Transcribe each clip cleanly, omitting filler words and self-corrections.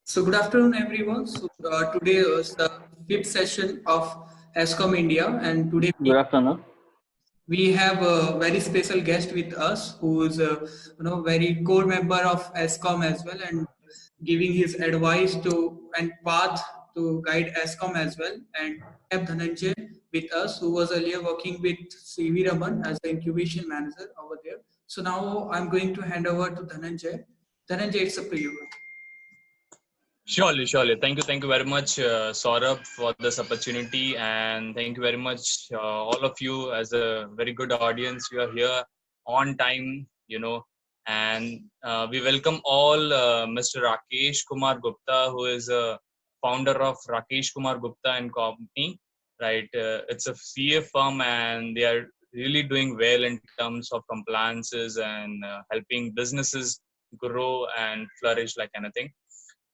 So good afternoon, everyone. Today is the fifth session of ESCOM India, and today Good afternoon. we have a very special guest with us, who is a very core member of ESCOM as well, and giving his advice to and path to guide ESCOM as well. And we have Dhananjay with us, who was earlier working with CV Raman as the incubation manager over there. So now I'm going to hand over to Dhananjay. Dhananjay, it's up to you. Surely. Thank you very much, Saurabh, for this opportunity, and thank you very much, all of you, as a very good audience. You are here on time, and we welcome all Mr. Rakesh Kumar Gupta, who is a founder of Rakesh Kumar Gupta and Company. Right, it's a CA firm, and they are really doing well in terms of compliances and helping businesses grow and flourish like anything.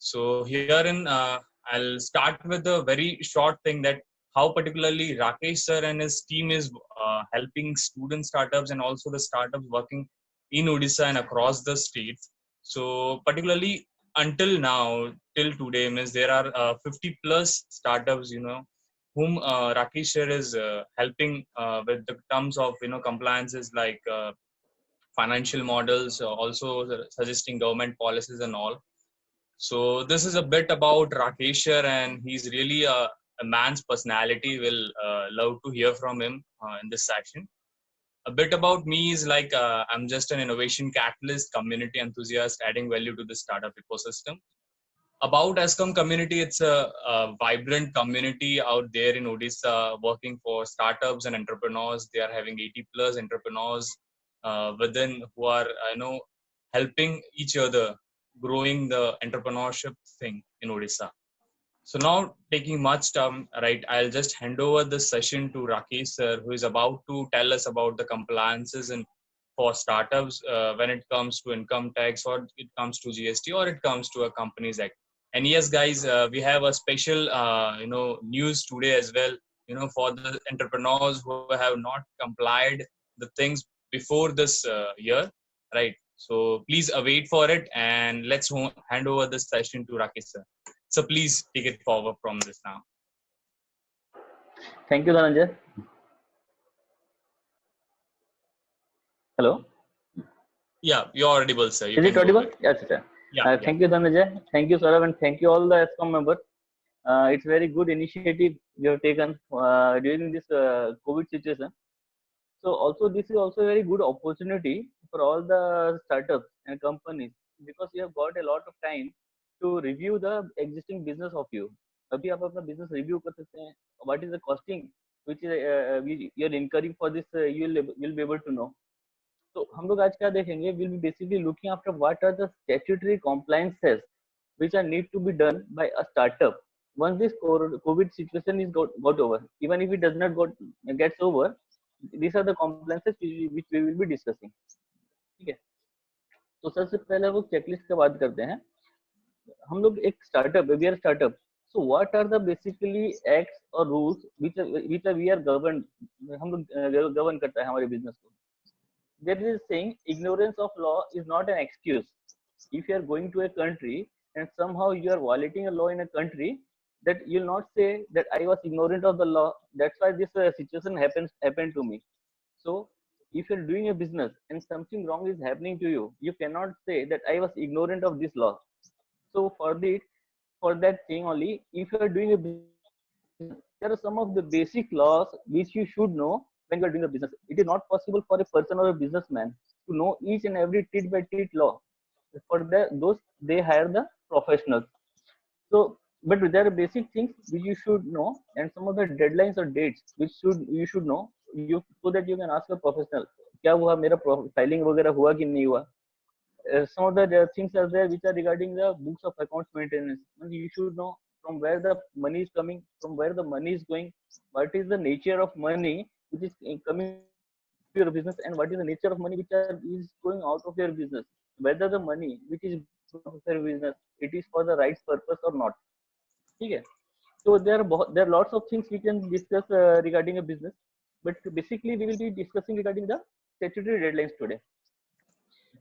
So herein, I'll start with a very short thing that how particularly Rakesh sir and his team is helping student startups and also the startups working in Odisha and across the states. So particularly until now, till today, means there are 50 plus startups, whom Rakesh sir is helping with the terms of compliances like financial models, also suggesting government policies and all. So this is a bit about Rakeshar, and he's really a man's personality. We'll love to hear from him in this section. A bit about me is like I'm just an innovation catalyst, community enthusiast, adding value to the startup ecosystem. About ESCOM community, it's a vibrant community out there in Odisha working for startups and entrepreneurs. They are having 80 plus entrepreneurs within who are helping each other growing the entrepreneurship thing in Odisha. So now taking much time, right, I'll just hand over this session to Rakesh sir, who is about to tell us about the compliances and for startups when it comes to income tax, or it comes to GST, or it comes to a Companies Act. And yes, guys, we have a special, news today as well, for the entrepreneurs who have not complied the things before this year, right? So please await for it, and let's hand over this session to Rakesh sir. So please take it forward from this now. Thank you, Dhananjay. Hello. Yeah, you're audible, sir. Is it audible? Yes, sir. Yeah. Thank you, Dhananjay. Thank you, Saurabh, and thank you all the ESCOM members. It's very good initiative you have taken during this COVID situation. So also this is also a very good opportunity for all the startups and companies, because you have got a lot of time to review the existing business of you. अभी आप अपना business review कर सकते हैं. What is the costing which is you are incurring for this? You'll be able to know. तो हम लोग आज क्या देखेंगे? We'll be basically looking after what are the statutory compliances which are need to be done by a startup once this COVID situation is got over. Even if it does not gets over, these are the compliances which we will be discussing. ठीक है, तो सबसे पहले वो checklist की बात करते हैं. हम लोग एक startup, we are startup. So what are the basically acts or rules which we are governed, हम लोग govern करता है हमारे business को. There is saying ignorance of law is not an excuse. If you are going to a country and somehow you are violating a law in a country, that you'll not say that I was ignorant of the law, that's why this situation happened to me. So if you're doing a business and something wrong is happening to you, you cannot say that I was ignorant of this law. So for that thing only, if you are doing a business, there are some of the basic laws which you should know when you are doing a business. It is not possible for a person or a businessman to know each and every tit by tit law. For those, they hire the professionals. So, but there are basic things which you should know, and some of the deadlines or dates which you should know, so that you can ask a professional, क्या हुआ, मेरा filing वगैरह हुआ कि नहीं हुआ. Some of the things are there which are regarding the books of accounts maintenance. You should know from where the money is coming, from where the money is going, what is the nature of money which is coming to your business, and what is the nature of money which is going out of your business. Whether the money which is out of your business, it is for the right purpose or not. Okay. So there are lots of things we can discuss regarding a business, but basically we will be discussing regarding the statutory deadlines today.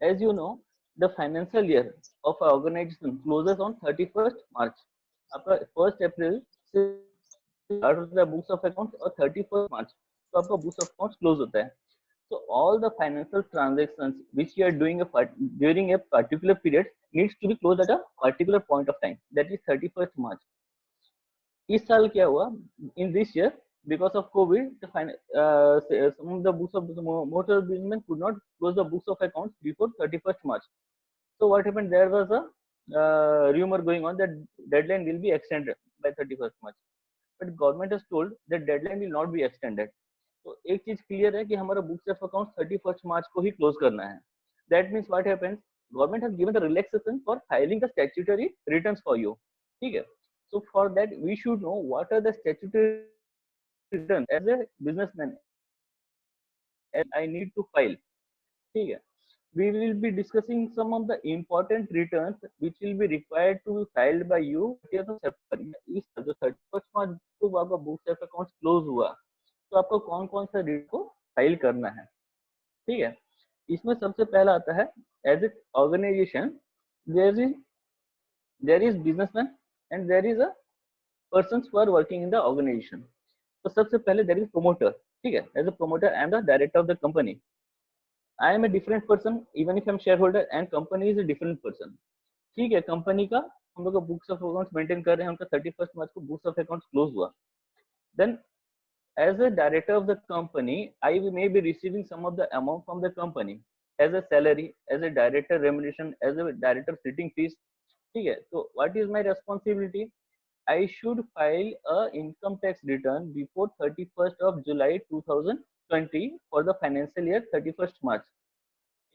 As you know, the financial year of an organization closes on 31st March. आपका 1st April से start होता है books of accounts और 31st March तो आपका books of accounts close होता है. So all the financial transactions which you are doing during a particular period needs to be closed at a particular point of time, that is 31st March. इस साल क्या हुआ, in this year because of COVID, some of the books of motor businessmen could not close the books of accounts before 31st March. So what happened? There was a rumor going on that deadline will be extended by 31st March. But government has told that deadline will not be extended. तो एक चीज clear है कि हमारा books of account 31st March को ही close करना है. That means what happens, government has given the relaxation for filing the statutory returns for you. ठीक है. So for that we should know what are the statutory returns as a businessman and I need to file. ठीक है. We will be discussing some of the important returns which will be required to be filed by you 30th of September. इस जो 31st March को आपका books of accounts close हुआ तो आपको कौन कौन सा रिटर्न को फाइल करना है. ठीक है. इसमें सबसे पहला आता है as a organisation there is businessman and there is a persons who are working in the organisation. तो सबसे पहले देयर इज प्रोमोटर. ठीक है. As a promoter I am the director of the company. I am a different person even if I am shareholder and company is a different person. ठीक है. Company का हम लोग बुक्स ऑफ अकाउंट्स मेंटेन कर रहे हैं, उनका 31st March को बुक्स ऑफ अकाउंट्स क्लोज हुआ. Then as a director of the company I may be receiving some of the amount from the company as a salary, as a director remuneration, as a director sitting fees. ठीक है. तो what is my responsibility? I should file a income tax return before 31st of July 2020 for the financial year 31st March.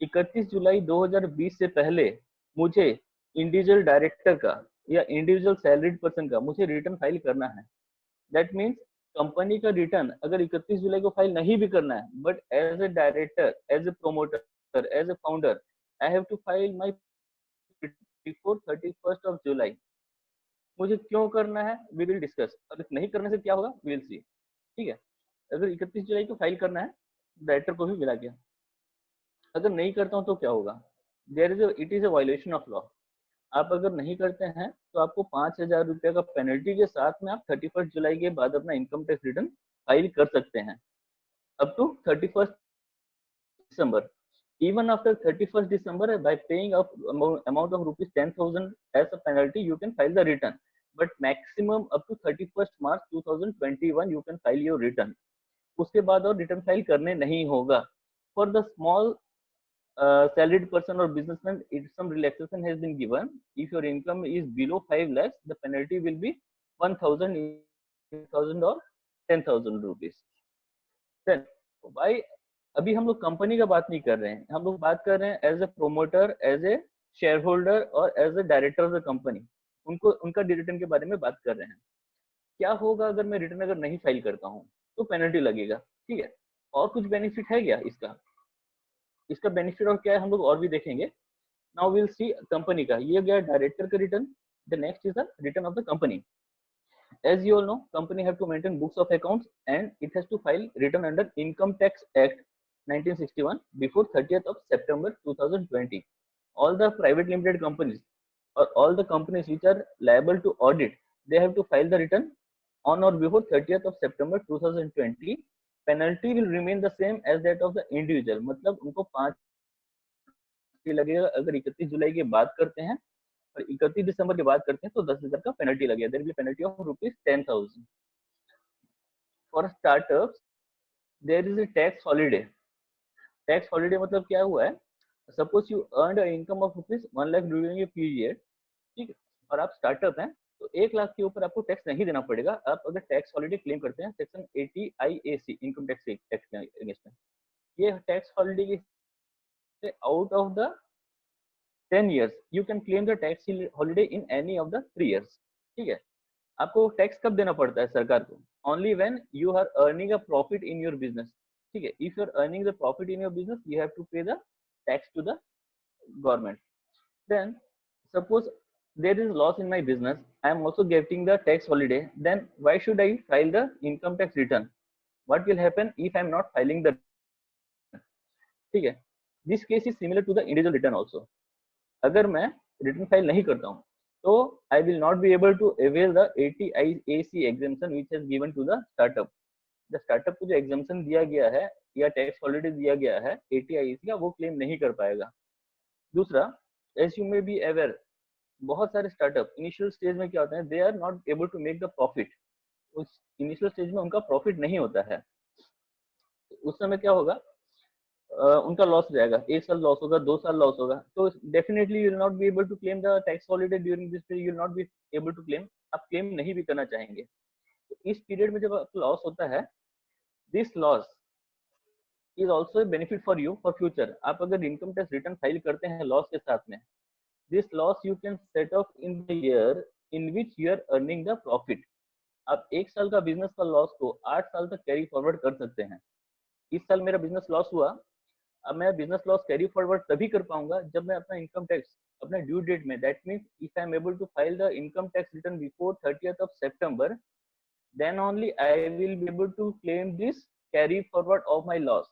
31 जुलाई 2020 से पहले मुझे individual director का या individual salaried person का मुझे रिटर्न फाइल करना है. दैट मीन्स कंपनी का रिटर्न अगर 31 जुलाई को फाइल नहीं भी करना है, but as a director, as a promoter, as a founder I have to file my before 31st of July. मुझे क्यों करना है वी विल डिस्कस. अगर नहीं करने से क्या होगा वी विल सी. ठीक है. अगर 31 जुलाई को फाइल करना है डायरेक्टर को भी मिला गया, अगर नहीं करता हूं तो क्या होगा, there is it is a violation of law. आप अगर नहीं करते हैं तो आपको 5,000 रुपये का पेनल्टी के साथ में आप 31 जुलाई के बाद अपना इनकम टैक्स रिटर्न फाइल कर सकते हैं अप टू 31 दिसंबर. Even after 31st December, by paying of amount of rupees 10,000 as a penalty, you can file the return. But maximum up to 31st March 2021, you can file your return. उसके बाद और return file करने नहीं होगा. For the small salaried person or businessman, some relaxation has been given. If your income is below 5 lakhs, the penalty will be 1,000, 1,000 or 10,000 rupees. Then why? अभी हम लोग company का बात नहीं कर रहे हैं, हम लोग बात कर रहे हैं as a promoter, as a share holder और as a director of the company. उनको उनका रिटर्न के बारे में बात कर रहे हैं. क्या होगा अगर मैं रिटर्न अगर नहीं फाइल करता हूँ तो पेनल्टी लगेगा. ठीक है. और कुछ बेनिफिट है क्या इसका बेनिफिट और क्या है हम लोग और भी देखेंगे. नाउ विल सी कंपनी का. ये गया डायरेक्टर का return. The next is the return of the company. As you all know, company have to maintain books of accounts and it has to file return under Income Tax Act 1961 before 30th of September 2020. All the private limited companies or all the companies which are liable to audit, they have to file the return on or before 30th of September 2020. Penalty will remain the same as that of the individual. मतलब उनको 5 लगेगा अगर 31 जुलाई की बात करते हैं और 31 दिसंबर की बात करते हैं तो 10,000 का पेनल्टी लगेगा. There will be penalty of ₹10,000. For startups there is a tax holiday. Tax holiday मतलब क्या हुआ है, suppose you earn a income of ₹1 lakh during a period. ठीक है. और आप स्टार्टअप हैं तो 1 लाख के ऊपर आपको टैक्स नहीं देना पड़ेगा. आप अगर टैक्स हॉलिडे क्लेम करते हैं section 80 IAC income tax act के अगेंस्ट में, ये टैक्स हॉलिडे के out of the 10 years you can claim the tax holiday in any of the 3 years. ठीक है. आपको टैक्स कब देना पड़ता है सरकार को? Only when you are earning a profit in your business. ठीक है. If you are earning the profit in your business, you have to pay the tax to the government. Then suppose there is loss in my business, I am also getting the tax holiday. Then why should I file the income tax return? What will happen if I am not filing the? ठीक है. This case is similar to the individual return also. अगर मैं return file नहीं करता हूँ तो I will not be able to avail the 80IAC exemption which has given to the startup. The startup को जो एग्जाम्पशन दिया गया है या टैक्स हॉलिडे दिया गया है 80IAC का, वो क्लेम नहीं कर पाएगा। दूसरा, as you may be aware, बहुत सारे स्टार्टअप इनिशियल स्टेज में क्या होता है, they are not able to make the profit. उस इनिशियल स्टेज में उनका प्रॉफिट नहीं होता है। उस समय क्या होगा, उनका लॉस जाएगा, 1 साल लॉस होगा, 2 साल लॉस होगा, तो definitely you will not be able to claim the tax holiday during this period, you will not be able to claim, आप क्लेम नहीं भी करना चाहेंगे। तो इस पीरियड में जब आपका लॉस होता है, this loss is also a benefit for you for future. आप अगर इनकम टैक्स रिटर्न फाइल करते हैं लॉस के साथ में, this loss you can set off in the year in which you are earning the profit. आप 1 साल का बिजनेस का लॉस को 8 साल तक कैरी फॉरवर्ड कर सकते हैं। इस साल मेरा बिजनेस लॉस हुआ, अब मैं बिजनेस लॉस कैरी फॉरवर्ड तभी कर पाऊंगा जब मैं अपना इनकम टैक्स अपने ड्यू डेट में, that means if I am able to file the income tax return before 30th of September, then only I will be able to claim this carry forward of my loss,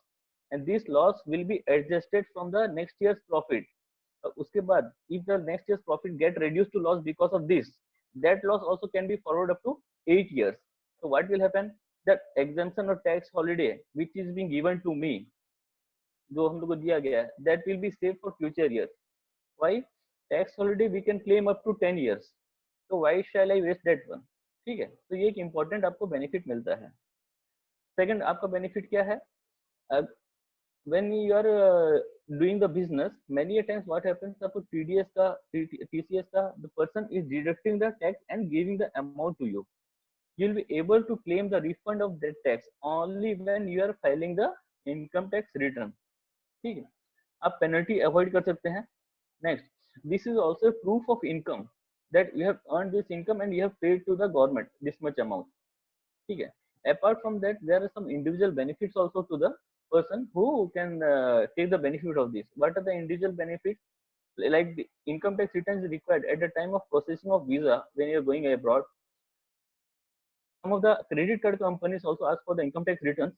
and this loss will be adjusted from the next year's profit. उसके बाद if the next year's profit get reduced to loss because of this, that loss also can be forward up to 8 years. So what will happen, that exemption or tax holiday which is being given to me, जो हम लोग को दिया गया है, that will be saved for future years. Why? Tax holiday we can claim up to 10 years, so why shall I waste that one? ठीक है, तो ये एक important आपको बेनिफिट मिलता है। सेकंड आपका बेनिफिट क्या है, when you are doing the business, many a times what happens, आपको TDS का TCS का the person is deducting the tax and giving the amount to you. You'll be able to claim the refund of that tax only when you are filing the income tax return. ठीक है, आप penalty avoid कर सकते हैं। Next, this is also proof of income that you have earned this income and you have paid to the government this much amount. ठीक है, apart from that there are some individual benefits also to the person who can take the benefit of this. What are the individual benefits? Like the income tax return is required at the time of processing of visa when you are going abroad. Some of the credit card companies also ask for the income tax returns,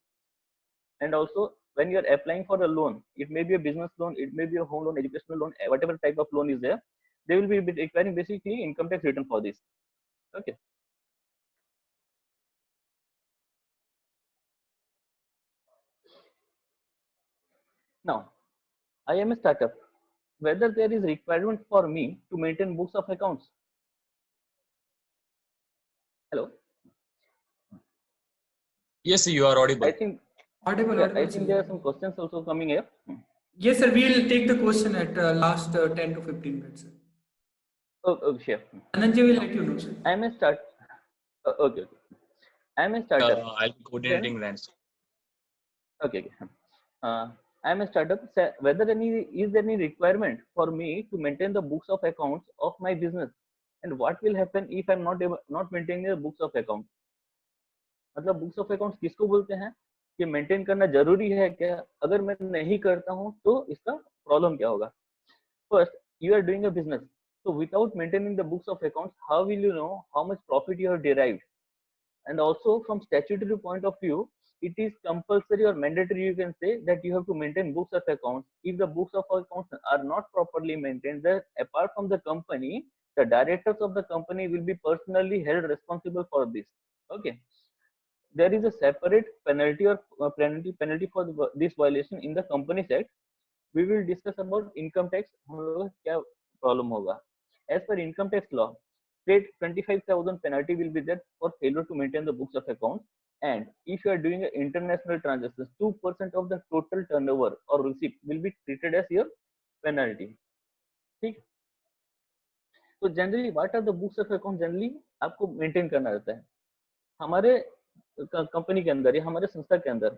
and also when you are applying for a loan, it may be a business loan, it may be a home loan, educational loan, whatever type of loan is there, they will be requiring basically income tax return for this. Okay, now I am a startup, whether there is requirement for me to maintain books of accounts. Hello, Yes, you are audible. I think Audible, yeah, audible, I think sir. there are some questions also coming here. Yes, sir. We'll take the question at last 10 to 15 minutes, sir. Oh, sure. Anandji will let you know, sir. I am a start. Okay, I am a startup. I'll be coordinating then. Okay. I am a startup. Whether is there any requirement for me to maintain the books of accounts of my business, and what will happen if I'm not maintaining the books of accounts? मतलब books of accounts किसको बोलते हैं, कि maintain करना जरूरी है क्या, अगर मैं नहीं करता हूं तो इसका प्रॉब्लम क्या होगा। First, you are doing a business, so without maintaining the books of accounts, how will you know how much profit you have derived? And also from statutory point of view, it is compulsory or mandatory, you can say, that you have to maintain books of accounts. If the books of accounts are not properly maintained, then apart from the company, the directors of the company will be personally held responsible for this. Okay, there is a separate penalty or penalty for this violation in the Companies Act. We will discuss about income tax, क्या problem होगा. As per income tax law, state 25,000 penalty will be there for failure to maintain the books of accounts, and if you are doing an international transactions, 2% of the total turnover or receipt will be treated as your penalty. ठीक, तो generally what are the books of account, generally आपको maintain करना रहता है। हमारे company के अंदर या हमारे संस्था के अंदर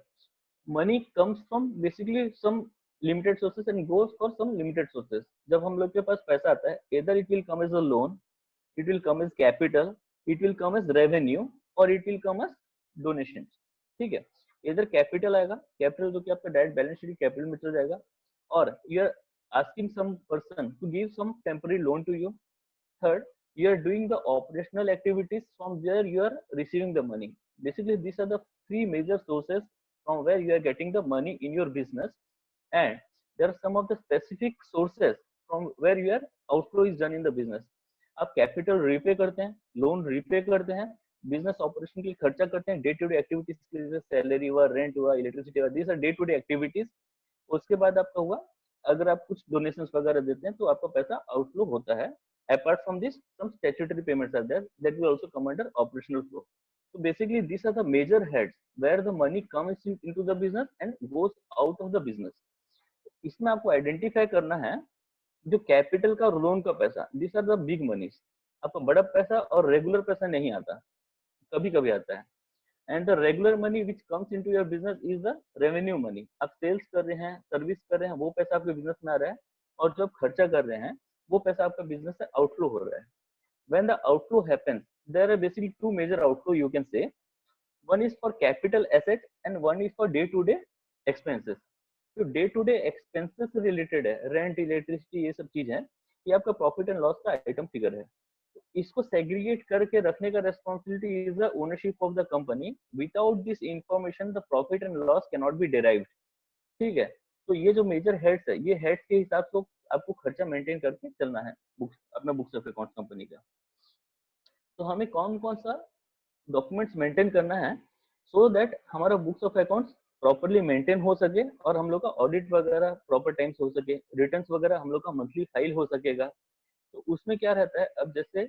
money comes from basically some limited sources and goes for some limited sources. जब हम लोग के पास पैसा आता है, either it will come as a loan, it will come as capital, it will come as revenue, or it will come as donations. ठीक है, इधर कैपिटल आएगा, कैपिटल जो कि आपका डायरेक्ट बैलेंस शीट कैपिटल में चल जाएगा, और you are asking some person to give some temporary loan to you. Third, you are doing the operational activities, from there you are receiving the money. Basically these are the three major sources from where you are getting the money in your business, and there are some of the specific sources from where your outflow is done in the business. आप capital repay करते हैं, loan repay करते हैं, business operation के लिए खर्चा करते हैं, डे टू डे एक्टिविटीज के लिए, सैलरी हुआ, रेंट हुआ, इलेक्ट्रिसिटी हुआ, these are day to day activities. उसके बाद आपका हुआ, अगर आप कुछ डोनेशंस वगैरह देते हैं तो आपका पैसा आउटफ्लो होता है. Apart from this, some statutory payments are there that will also come under operational flow. So basically, these are the major heads where the money comes into the business and goes out of the business. इसमें आपको identify करना है जो capital का और loan का पैसा, this are the big मनीज. आपका बड़ा पैसा और रेगुलर पैसा नहीं आता, कभी कभी आता है. And the regular money which comes into your business is the revenue money. आप सेल्स कर रहे हैं, सर्विस कर रहे हैं, वो पैसा आपके बिजनेस में आ रहा है, और जो आप खर्चा कर रहे हैं वो पैसा आपका बिजनेस से आउटफ्लो हो रहा है. When the outflow happens, there are basically two major outflow you can say. One is for capital assets and one is for day-to-day expenses. तो day-to-day expenses से related है, rent, electricity, ये सब चीज है, ये आपका profit and loss का item figure है. इसको segregate करके रखने का responsibility is the ownership of the company. Without this information, the profit and loss cannot be derived. ठीक है. तो ये जो मेजर हेड्स है, ये हेड्स के हिसाब से आपको खर्चा मेंटेन करके चलना है बुक्स, अपना बुक्स ऑफ अकाउंट्स कंपनी का. तो हमें कौन कौन सा डॉक्यूमेंट्स मेंटेन करना है सो दैट हमारा books of accounts properly maintain हो सके और हम लोग का ऑडिट वगैरह प्रॉपर टाइम से हो सके, रिटर्न्स वगैरह हम लोग का मंथली फाइल हो सकेगा. तो उसमें क्या रहता है, अब जैसे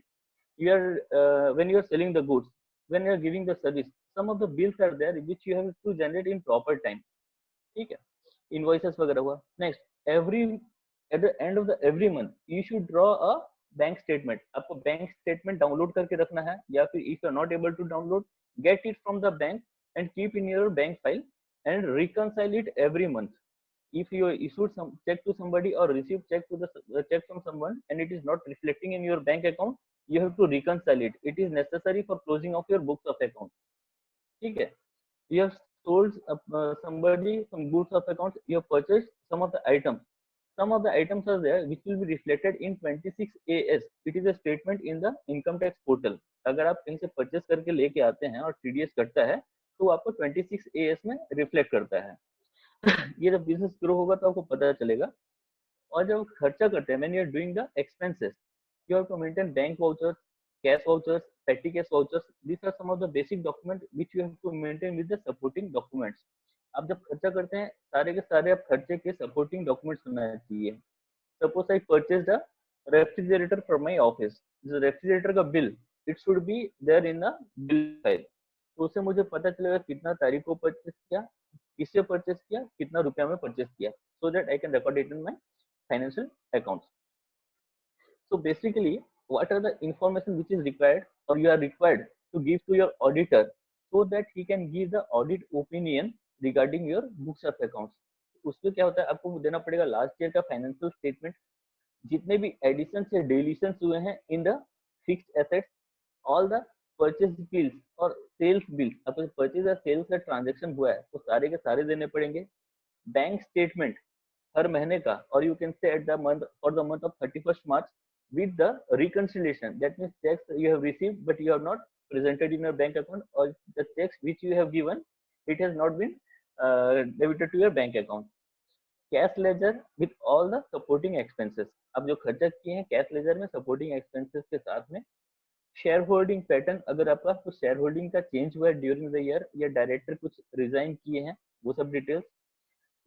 you are when you are selling the goods, when you are giving the service, some of the bills are there which you have to generate in proper time. ठीक है, इनवॉइसेस वगैरह हुआ. Next, every at the end of the every month you should draw a bank statement. आपको bank statement download करके रखना है, या फिर if you are not able to download, get it from the bank and keep in your bank file and reconcile it every month. If you issued some check to somebody or received check from someone and it is not reflecting in your bank account, you have to reconcile it. It is necessary for closing of your books of account. ठीक है. You have sold somebody some goods of account, you have purchased some of the items. Some of the items are there which will be reflected in 26AS. It is a statement in the income tax portal. अगर आप कहीं से purchase करके लेके आते हैं और TDS कटता है तो आपको 26AS में रिफ्लेक्ट करता है. ये जब बिजनेस ग्रो होगा तो आपको पता चलेगा. और जब खर्चा करते हैं, when you are doing the expenses, you have to maintain bank vouchers, cash vouchers, petty cash vouchers. These are some of the basic documents which you have to maintain with the supporting documents. आप जब खर्चा करते हैं, सारे के सारे आप खर्चे के सपोर्टिंग डॉक्यूमेंट्स होना चाहिए. Suppose I purchased a refrigerator for my office. Refrigerator का bill, it should be there in the bill file. तो उससे मुझे पता चलेगा कितना तारीख को परचेस किया, किससे परचेस किया, कितना रुपया में परचेस किया, so that I can record it in my financial accounts. So basically, what are the information which is required or you are required to give to your auditor so that he can give the audit opinion regarding your books of accounts. उसमें क्या होता है, आपको देना पड़ेगा last year का financial statement, जितने भी एडिशन या डिलीशन हुए हैं in the fixed assets, all the purchase bills और सेल्स बिल्स. आपको परचेज या सेल्स का ट्रांजेक्शन हुआ है तो सारे के सारे देने पड़ेंगे. बैंक स्टेटमेंट हर महीने का, और you can say at the month और the month of 31st March with the reconciliation. That means checks you have received but you have not presented in your bank account, or the checks which you have given, it has not been debited to your bank account. Cash ledger with all the supporting expenses. अब जो खर्चा किए हैं cash ledger में supporting expenses के साथ में. Share holding pattern, अगर आपका कुछ शेयर होल्डिंग का चेंज हुआ है ड्यूरिंग द ईयर या डायरेक्टर कुछ रिजाइन किए हैं, वो सब डिटेल्स.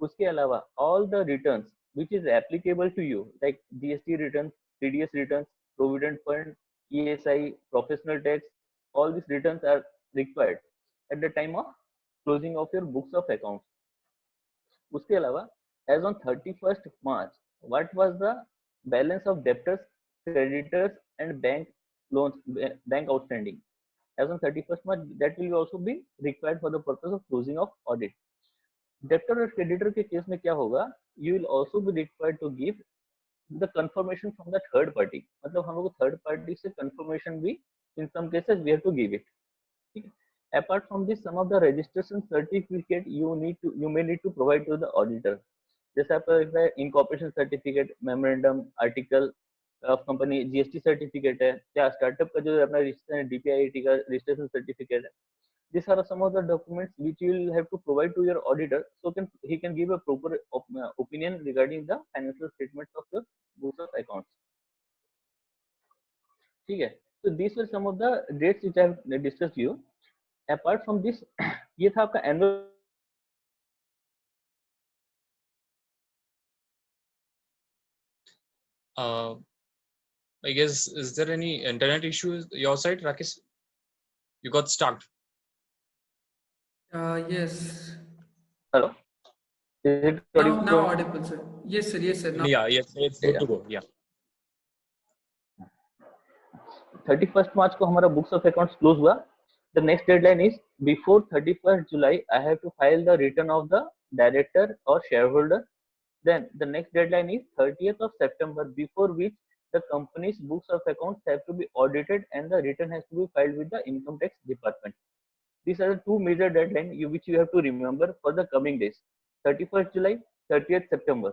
उसके अलावा all the returns which is applicable to you like GST returns, TDS returns, provident fund, ESI, professional tax, all these returns are required at the time of closing of your books of accounts. उसके अलावा as on 31st March, what was the balance of debtors, creditors and bank loans, bank outstanding as on 31st March? That will also be required for the purpose of closing of audit. Debtor और creditor के case में क्या होगा, you will also be required to give the confirmation from the third party. मतलब हम लोग को third party से कंफर्मेशन भी in some cases we have to give it. ठीक है. Apart from this, some of the registration certificate you may need to provide to the auditor. जैसे आपका incorporation certificate, memorandum, article of company, GST certificate है, क्या startup का जो अपना registration DPIIT का रजिस्ट्रेशन सर्टिफिकेट है, These are some of the documents which you will have to provide to your auditor, so he can give a proper opinion regarding the financial statements of your books of accounts. ठीक है, so these were some of the dates which I have discussed you. Apart from this, ये था आपका annual I guess, is there any internet issues your side, Rakesh? You got stuck. Yes. hello, is it Now audible, sir. Yes, sir. Yes, sir. Now. Yeah, yes, it's good to go. Yeah. 31st March को हमारा books of accounts close हुआ. The next deadline is before 31st July. I have to file the return of the director or shareholder. Then the next deadline is 30th of September, before which the company's books of accounts have to be audited and the return has to be filed with the income tax department. These are the two major deadlines which you have to remember for the coming days. 31st July, 30th September.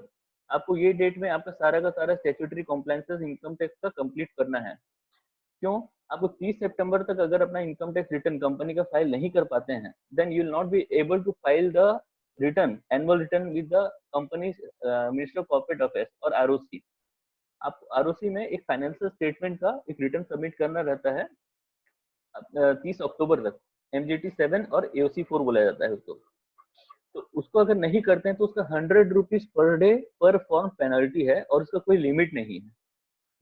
आपको ये date में आपका सारा का सारा statutory compliances income tax का complete करना है. क्यों? आपको 30 सितंबर तक अगर अपना इनकम टैक्स रिटर्न कंपनी का फाइल नहीं कर पाते हैं, then you will not be able to file the return, annual return with the company minister of corporate affairs और आरओसी. आप आरओसी में एक फाइनेंशियल स्टेटमेंट का एक रिटर्न सबमिट करना रहता है 30 अक्टूबर तक. एमजीटी 7 और एओसी 4 बोला जाता है उसको. तो उसको अगर नहीं करते हैं तो उसका 100 रुपीज पर डे पर फॉर्म पेनल्टी है और उसका कोई लिमिट नहीं है.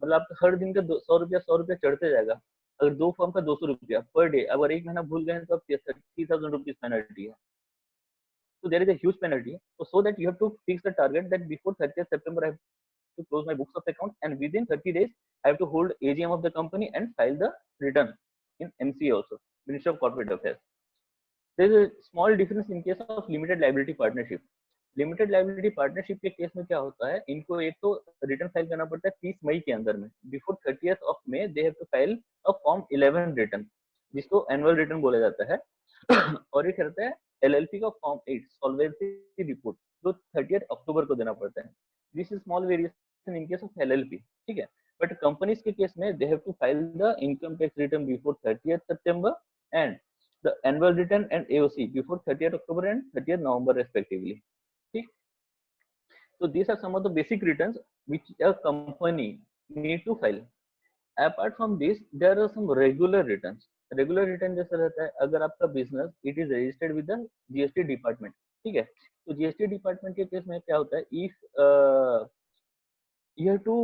मतलब आपका हर दिन का 100 रुपया चढ़ते जाएगा. अगर 2 फॉर्म का 200 रुपया पर डे, अगर एक महीना भूल गए तो आप 30,000 रुपीज पेनल्टी है. So there is a huge penalty. So that you have to fix the target that before 30th September I have to close my books of account, and within 30 days I have to hold AGM of the company and file the return in MCA also, Ministry of Corporate Affairs. There is a small difference in case of limited liability partnership. Limited liability partnership के case में क्या होता है, इनको एक तो return file करना पड़ता है 30 मई के अंदर में. Before 30th of May they have to file a form 11 return, जिसको एनुअल रिटर्न बोला जाता है. और एक रहता है एलएलपी का फॉर्म 8 सॉल्वेंसी रिपोर्ट, जो 30th अक्टूबर को देना पड़ता है. This is small variation in case of LLP. ठीक है, बट कंपनीज के केस में they have to file the income tax return before 30th September and the annual return and AOC before 30th October and 30th November respectively. ठीक, so these are some of the basic returns which a company need to file. Apart from this, there are some regular returns. Regular return जैसा रहता है, अगर आपका business it is registered with the GST department. ठीक है, तो GST department के case में क्या होता है, if you have to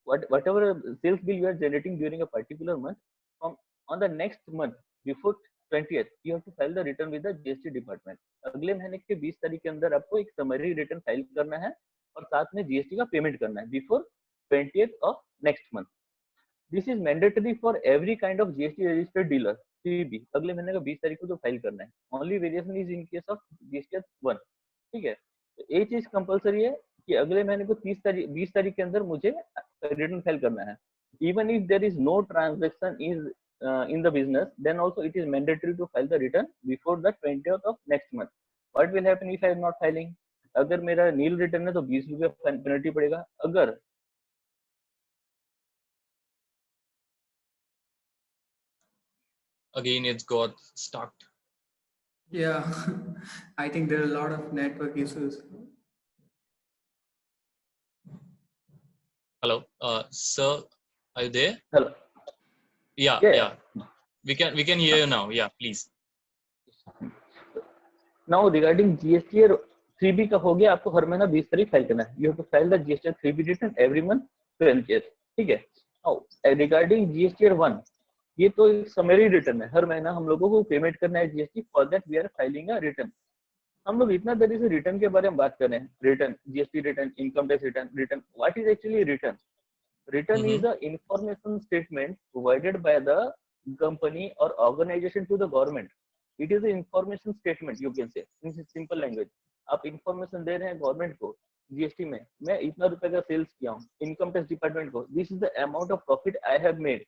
whatever sales bill you are generating during a particular month, from on the next month before 20th you have to file the return with the GST department. अगले महीने के 20 तारीख के अंदर आपको एक summary return file करना है और साथ में जीएसटी का पेमेंट करना है before 20th of next month. This is mandatory for every kind of GST registered dealer CB. अगले महीने का 20 तारीख को जो फाइल करना है. Only variation is in case of GST 1. ठीक है, तो ये चीज कंपलसरी है कि अगले महीने को 20 तारीख के अंदर मुझे रिटर्न फाइल करना है. Even if there is no transaction is in the business, then also it is mandatory to file the return before the 20th of next month. What will happen if I am not filing? अगर मेरा नील return है तो 20 रुपया penalty पड़ेगा. अगर Again, it's got stuck. Yeah, I think there are a lot of network issues. Hello, sir, are you there? hello, Yeah, yeah. We can hear you now. Yeah, please. Now regarding GST 3B का हो गया, आपको हर महीना 20 तारीख file करना है. You have to file the GST 3B return every month 20th. ठीक है. Now regarding GST 1, ये तो एक समरी रिटर्न है. हर महीना हम लोगों को पेमेंट करना है GST. For that we are filing a return. हम लोग इतना देरी से रिटर्न के बारे में बात कर रहे हैं. Return, GST return, income tax return. What is actually return? Return is the information statement provided by the company or organization to the government. It is an information statement, you can say in simple language. आप information दे रहे हैं government को, GST में मैं इतना रुपए का sales किया हूँ, इनकम टैक्स डिपार्टमेंट को, this is the amount of profit I have made.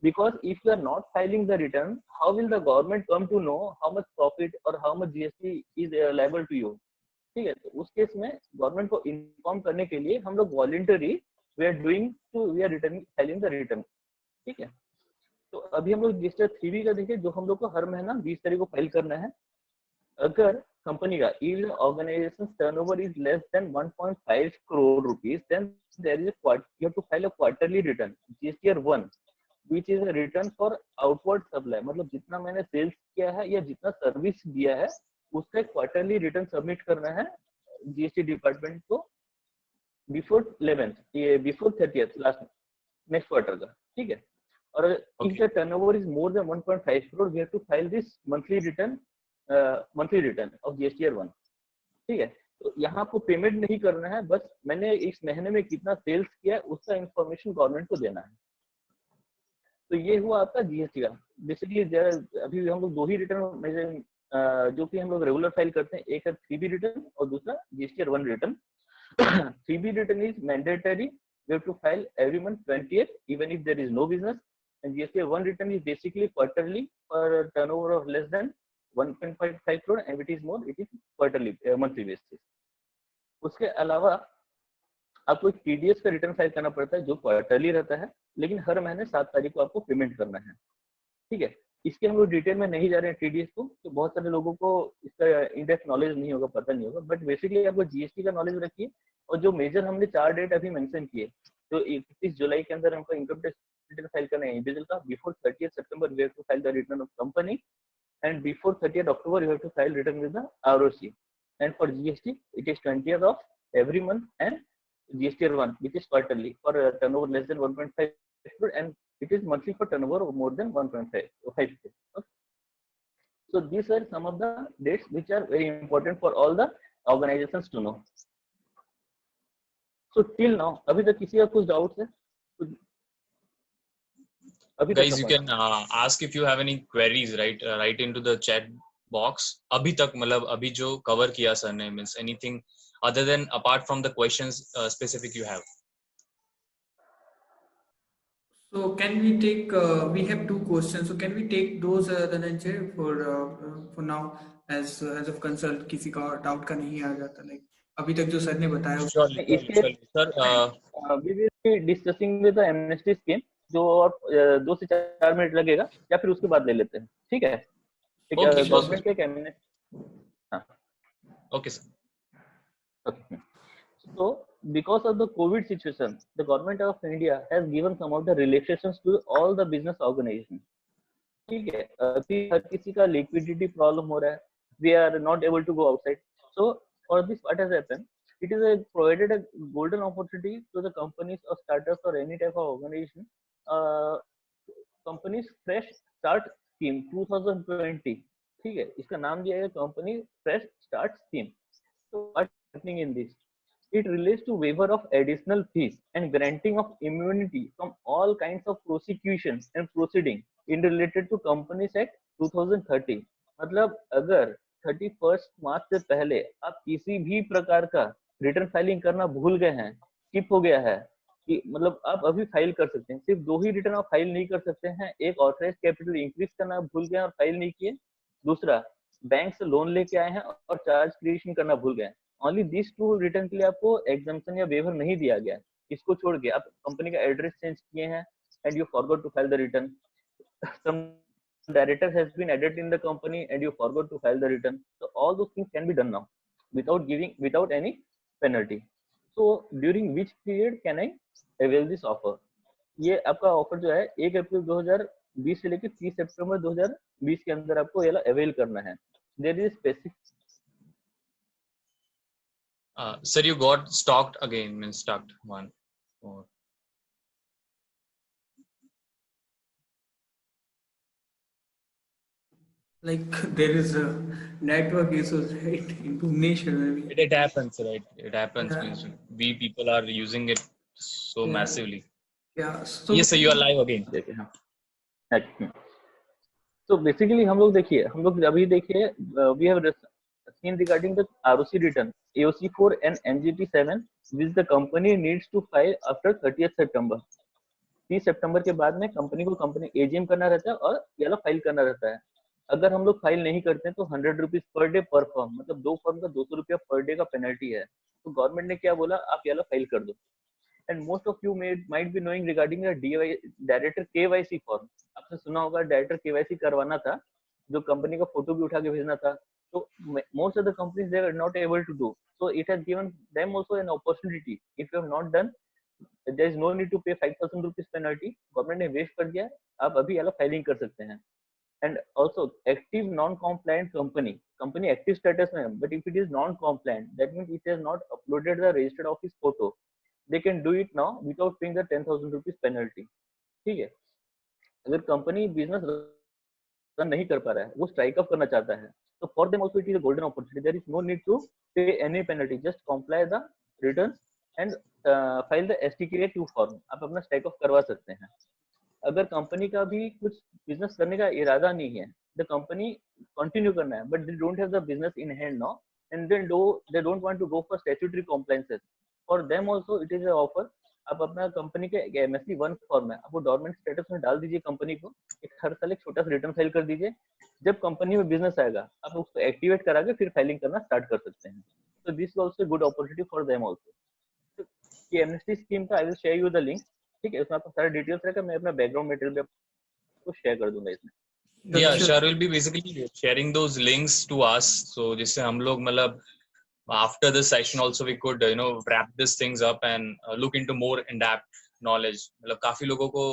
Because if you are not filing the return, how will the government come to know how much profit or how much GST is liable to you? ठीक है, तो उस case में government को inform करने के लिए हम लोग voluntary we are returning filing the return. ठीक है, तो अभी हम लोग रजिस्टर 3B का देखिए, जो हम लोग को हर महीना 20 तारीख को फाइल करना है। अगर कंपनी का if organization's turnover is less than 1.5 crore rupees, then there is you have to file a quarterly return, GSTR 1, which is a return for outward supply। मतलब जितना मैंने सेल्स किया है या जितना सर्विस दिया है उसका क्वार्टरली रिटर्न सबमिट करना है जीएसटी डिपार्टमेंट को बिफोर 11th, ये before 30th last next quarter का, ठीक है। और if the turnover is more than 1.5 crore, we have to file this monthly return of GSTR 1, ठीक है। तो यहाँ आपको पेमेंट नहीं करना है, बस मैंने इस महीने में कितना सेल्स किया उसका इंफॉर्मेशन गवर्नमेंट को देना है। तो ये हुआ आपका जीएसटी का। बेसिकली अभी हम लोग 2 ही रिटर्न जो कि हम लोग रेगुलर फाइल करते हैं, एक है 3B रिटर्न और दूसरा GSTR 1 return. 3B return is mandatory, you have to file every month 20th even if there is no business, and GSTR 1 return is basically quarterly for a turnover of less than 1.5 crore, and if it is more it is quarterly monthly basis। उसके अलावा आपको एक TDS का return file करना पड़ता है जो quarterly रहता है, लेकिन हर महीने 7 तारीख को आपको पेमेंट करना है, ठीक है। इसके हम लोग डिटेल में नहीं जा रहे हैं TDS को, तो बहुत सारे लोगों को इसका इनडेप्थ नॉलेज नहीं होगा, पता नहीं होगा, बट बेसिकली आपको जीएसटी का नॉलेज रखिए। और जो मेजर हमने 4 डेट अभी मेंशन किए, तो 31 जुलाई के अंदर हमको इनकम टैक्स रिटर्न फाइल करना है इंडिविजुअल का, before 30th September we have to file the return of company, and before 30th October you have to file return with the ROC, and for GST it is 20th of every month, and GSTR 1 which is quarterly for turnover less than 1.5 crore, and it is monthly for turnover of more than 1.5 crore. Okay. So these are some of the dates which are very important for all the organizations to know. So till now अभी तक किसी का कुछ doubts है? अभी Guys, you can ask if you have any queries, right? Write into the chat box. अभी तक मतलब अभी जो cover किया सर ने, means anything other than apart from the questions specific you have. So can we take? We have 2 questions. So can we take those, Dhananjay, for now, as of consult किसी का doubt का नहीं आ जाता, like अभी तक जो sir ने बताया। इसके sir we will be discussing with the amnesty scheme, जो और 2 से 4 मिनट लगेगा, या फिर उसके बाद ले लेते हैं, ठीक है। गवर्नमेंट के एमनेस्टी, हाँ okay sir. Okay. So, because of the COVID situation, the government of India has given some of the relaxations to all the business organizations. ठीक है, अभी हर किसी का liquidity problem हो रहा है, we are not able to go outside. So, for this, what has happened? It is provided a golden opportunity to the companies or startups or any type of organization. Companies Fresh Start Scheme 2020, ठीक है, इसका नाम दिया है Company Fresh Start Scheme. So, what happening in this? It relates to waiver of additional fees and granting of immunity from all kinds of prosecution and proceeding in related to Companies Act 2030। मतलब अगर 31st मार्च से पहले आप किसी भी प्रकार का return filing करना भूल गए हैं, स्किप हो गया है, कि मतलब आप अभी फाइल कर सकते हैं, सिर्फ 2 ही रिटर्न आप फाइल नहीं कर सकते हैं। एक ऑथराइज कैपिटल इंक्रीज करना भूल गए और फाइल नहीं किए, दूसरा बैंक से लोन लेके आए हैं और चार्ज क्रिएशन करना भूल गए। ओनली दिस 2 रिटर्न के लिए आपको एग्जम्पशन या वेवर नहीं दिया गया है। इसको छोड़ के आप कंपनी का एड्रेस चेंज किए हैं and you forgot to file the return, some director has been added in the company and you forgot to file the return, so all those things can be done now without any penalty. So during which period can I avail this offer? ये आपका offer जो है 1 अप्रैल 2020 से लेकर 30 सितंबर 2020 के अंदर आपको ये अवेल करना है। There is specific Sir, you got stalked again, means stalked one. Or like there is a network issues, right, in Bhubaneswar maybe. it happens, right? It happens. Yeah. Means we people are using it so massively. Yeah. So Yes, sir, you are live again. So basically हम लोग अभी देखिए we have seen regarding the ROC return AOC4 and NGT7 which the company needs to file after 30th September। 30 सितंबर के बाद में company को company AGM करना रहता है और ये वाला फाइल करना रहता है। अगर हम लोग फाइल नहीं करते हैं तो 100 रुपीज पर डे पर फॉर्म, मतलब 2 फॉर्म का 200 रुपया पर डे का पेनल्टी है। तो गवर्नमेंट ने क्या बोला, आप ये वाला फाइल कर दो। And most of you might be knowing regarding the director KYC form. आपने सुना होगा डायरेक्टर KYC करवाना था, जो कंपनी का फोटो भी उठा के भेजना था. So most of the companies they are not able to do. So it has given them also an opportunity. If you have not done, there is no need to pay 5,000 rupees penalty. Government ने waste कर दिया, आप अभी अलग filing कर सकते हैं. And also active non-compliant company active status में, but if it is non-compliant, that means it has not uploaded the registered office photo, they can do it now without paying the 10,000 rupees penalty. ठीक है. अगर company business run नहीं कर पा रहा है, वो स्ट्राइक अप करना चाहता है, तो for them also it is a golden opportunity. There is no need to pay any penalty, just comply the returns and file the STK2 form. आप अपना स्ट्राइक अप करवा सकते हैं. अगर कंपनी का भी कुछ बिजनेस करने का इरादा नहीं है, द कंपनी कंटिन्यू करना है, but they don't have the business in hand now and they don't want to go for statutory compliances, for them also it is a offer. आप अपना कंपनी के MSC1 फॉर्म है, आपको dormant status में डाल दीजिए कंपनी को, हर साल एक छोटा सा रिटर्न फाइल कर दीजिए. जब कंपनी में बिजनेस आएगा, आप उसको एक्टिवेट करा के फिर फाइलिंग करना स्टार्ट कर सकते हैं. तो this is also good opportunity for them also. ये एमनेस्टी स्कीम का I will share you the link. ठीक है, उसमें आपको सारे डिटेल्स रहेगा. मैं अपना बैकग्राउंड मटेरियल भी आपको शेयर कर दूंगा इसमें. Yeah, Shar will be basically sharing those links to us, so जिससे हम लोग मतलब after this session also we could wrap these things up and look into more in-depth knowledge. मतलब काफी लोगों को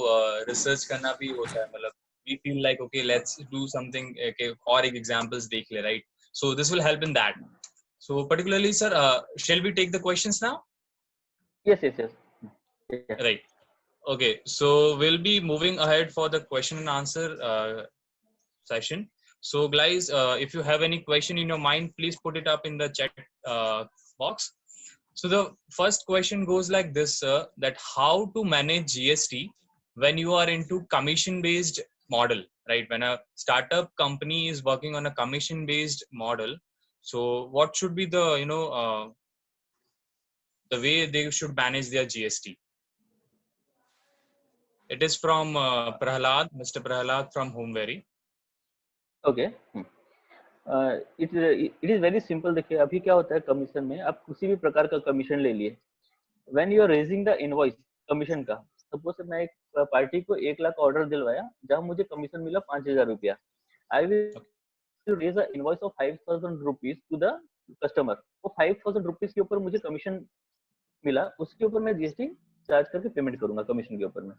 research करना भी होता है. मतलब we feel like okay let's do something और एक examples देख ले, right? So this will help in that. So particularly sir, shall we take the questions now? Yes. Yeah. Right. Okay, so we'll be moving ahead for the question and answer session. So guys, if you have any question in your mind, please put it up in the chat box. So the first question goes like this, that how to manage GST when you are into commission based model, right? When a startup company is working on a commission based model, so what should be the the way they should manage their GST? It is from Prahlad, Mr. Prahlad from Homeveri. Okay. It is very simple. देखिए अभी क्या होता है commission में, आप किसी भी प्रकार का कमीशन ले लिए, when you are raising the invoice commission का, सपोज मैं एक पार्टी को 1 लाख ऑर्डर दिलवाया जहां मुझे कमीशन मिला 5,000 रुपया, I will raise a invoice of 5,000 rupees to the customer. वो 5,000 रुपीज के ऊपर मुझे कमीशन मिला, उसके ऊपर मैं GST चार्ज करके पेमेंट करूंगा कमीशन के ऊपर में.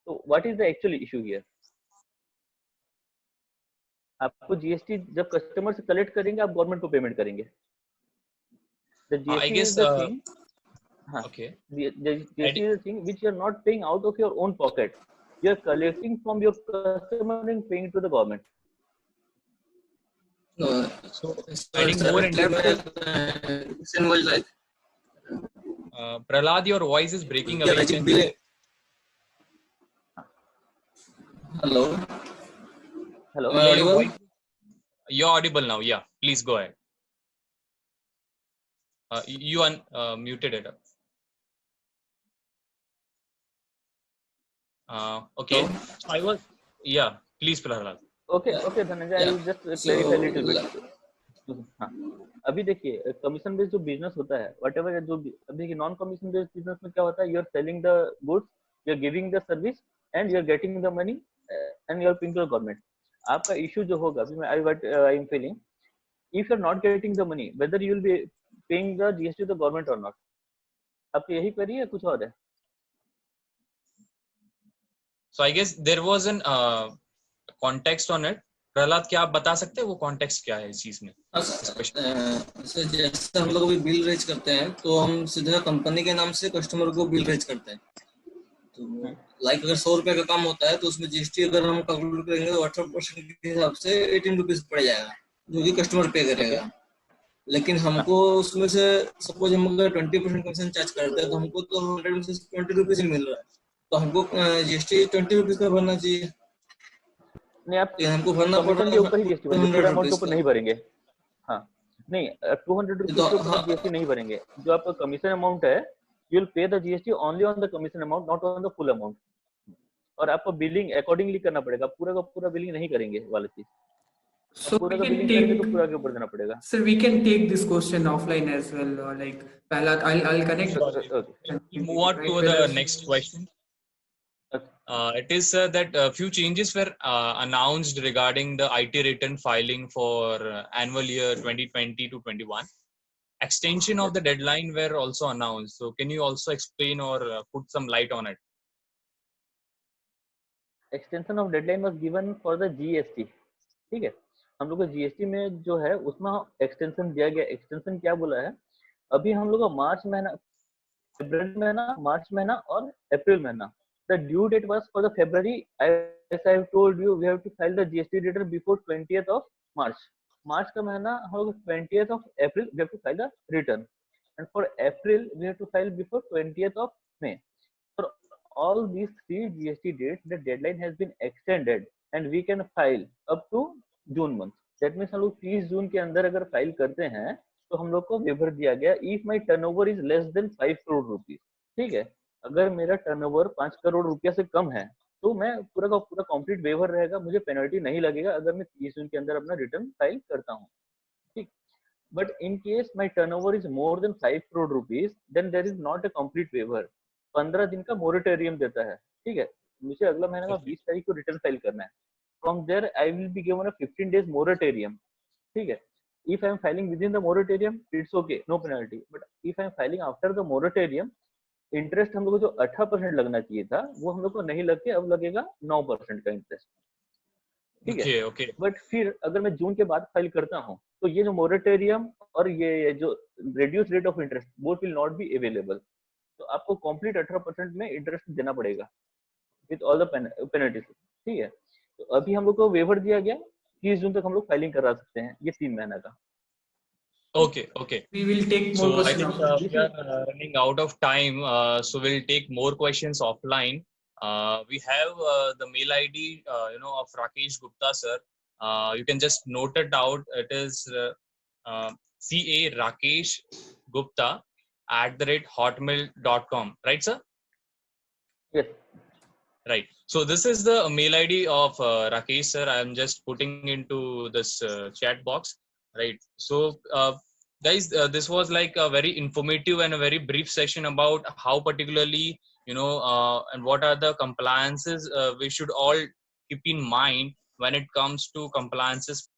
तो what is the actual issue here? आपको GST जब कस्टमर से कलेक्ट करेंगे, आप गवर्नमेंट को पेमेंट करेंगे. The GST I guess is the thing. okay. The GST is the thing which you are not paying out of your own pocket. You are collecting from your customer and paying to the government. So adding more in depth. Prahlad, your voice is breaking away. Hello. You're audible now. Yeah, please go ahead. You muted it up. Okay. So I was. Yeah, please, Prahlad. Okay, Dhananjay, I will just clarify a little bit. हाँ, अभी देखिए commission based जो business होता है, whatever जो अभी non commission based business में क्या होता है, you are selling the goods, you are giving the service and you are getting the money and you are paying to the government. आपका इशू जो होगा अभी मैं I am feeling, if you are not getting the money, whether you will be paying the GST to the government और not. आपको यही query है, कुछ और है? So I guess there was an context on it. Prahlad, क्या आप बता सकते हैं वो कॉन्टेक्स्ट क्या है इस चीज में? जैसे हम लोग अभी बिल रेज करते हैं तो हम सीधा कंपनी के नाम से कस्टमर को बिल रेज करते हैं. तो लाइक अगर 100 रुपए का काम होता है तो उसमें GST अगर हम कैलकुलेट करेंगे तो 18% के हिसाब से 18 रुपीज पड़ जाएगा, जो कि कस्टमर पे करेगा. लेकिन हमको उसमें से सपोज हम अगर 20% कमीशन चार्ज करते हैं तो हमको तो 100 में से 20 रुपीज ही मिल रहा है, तो हमको GST 20 रुपीज का भरना चाहिए. नहीं, आप हमको भरना कमीशन के ऊपर ही GST भरेंगे, पूरा अमाउंट के ऊपर नहीं भरेंगे. हाँ, नहीं 200 रुपीज के ऊपर GST नहीं भरेंगे. जो आपका कमीशन अमाउंट है, you will pay the GST only on the commission amount, not on the full amount. और आपको बिलिंग अकॉर्डिंगली करना पड़ेगा, पूरा का पूरा बिलिंग नहीं करेंगे वाला चीज. So पूरा we का can बिलिंग करेंगे तो take, पूरा के ऊपर देना पड़ेगा. sir, we can take this question offline as well. Like, I'll connect Sure. Okay. and We'll take move it, on right? to the next question. Okay. It is that a few changes were announced regarding the IT return filing for annual year 2020 to 21. Extension of the deadline were also announced. So can you also explain or put some light on it? Extension of deadline was given for the GST. ठीक है, हम लोग को GST में जो है उसमें extension दिया गया. एक्सटेंशन क्या बोला है, अभी हम लोग का मार्च महीना, फरवरी महीना, मार्च महीना और अप्रैल महीना. The due date was for the February. As I have told you, we have to file the GST return before 20th of March. मार्च का महीना हम लोग 20th of April we have to file the return, and for April we have to file before 20th of May. For all these three GST dates, the deadline has been extended and we can file up to June month. That means हम लोग 30 जून के अंदर अगर file करते हैं तो हम लोग को वेवर दिया गया if my turnover is less than 5 crore rupees. ठीक है, अगर मेरा टर्नओवर 5 करोड़ रुपया से कम है तो मैं पूरा का पूरा कंप्लीट वेवर रहेगा, मुझे पेनल्टी नहीं लगेगा अगर मैं 30 जून के अंदर अपना रिटर्न फाइल करता हूँ. ठीक, but in case my turnover is more than 5 crore rupees, then there is not a complete waiver. 15 दिन का मोरेटोरियम देता है. ठीक है, मुझे अगला महीने का 20 तारीख को रिटर्न फाइल करना है. From there I will be given a 15 days moratorium. ठीक है, if I am filing within the moratorium it's okay, no penalty. But if I am filing after the moratorium, interest हम लोग को जो 18% लगना चाहिए था वो हम लोग को नहीं लग के अब लगेगा 9% का इंटरेस्ट. ठीक है, Okay. बट फिर अगर मैं जून के बाद फाइल करता हूँ तो ये जो मोरेटोरियम और ये जो reduce rate of interest both will not be available. तो आपको कंप्लीट 18% में इंटरेस्ट देना पड़ेगा विद ऑल द पेनल्टीज. ठीक है, तो अभी हम लोग को वेवर दिया गया 30 जून तक हम लोग फाइलिंग करा सकते हैं, ये 3 महीना का. Okay. We will take more So I questions think offline. we are running out of time. So we'll take more questions offline. We have the mail ID, of Rakesh Gupta sir. You can just note it out. It is CA Rakesh Gupta @hotmail.com. Right, sir? Yes. Right. So this is the mail ID of Rakesh sir. I am just putting into this chat box. Right. So guys, this was like a very informative and a very brief session about how particularly, and what are the compliances we should all keep in mind when it comes to compliances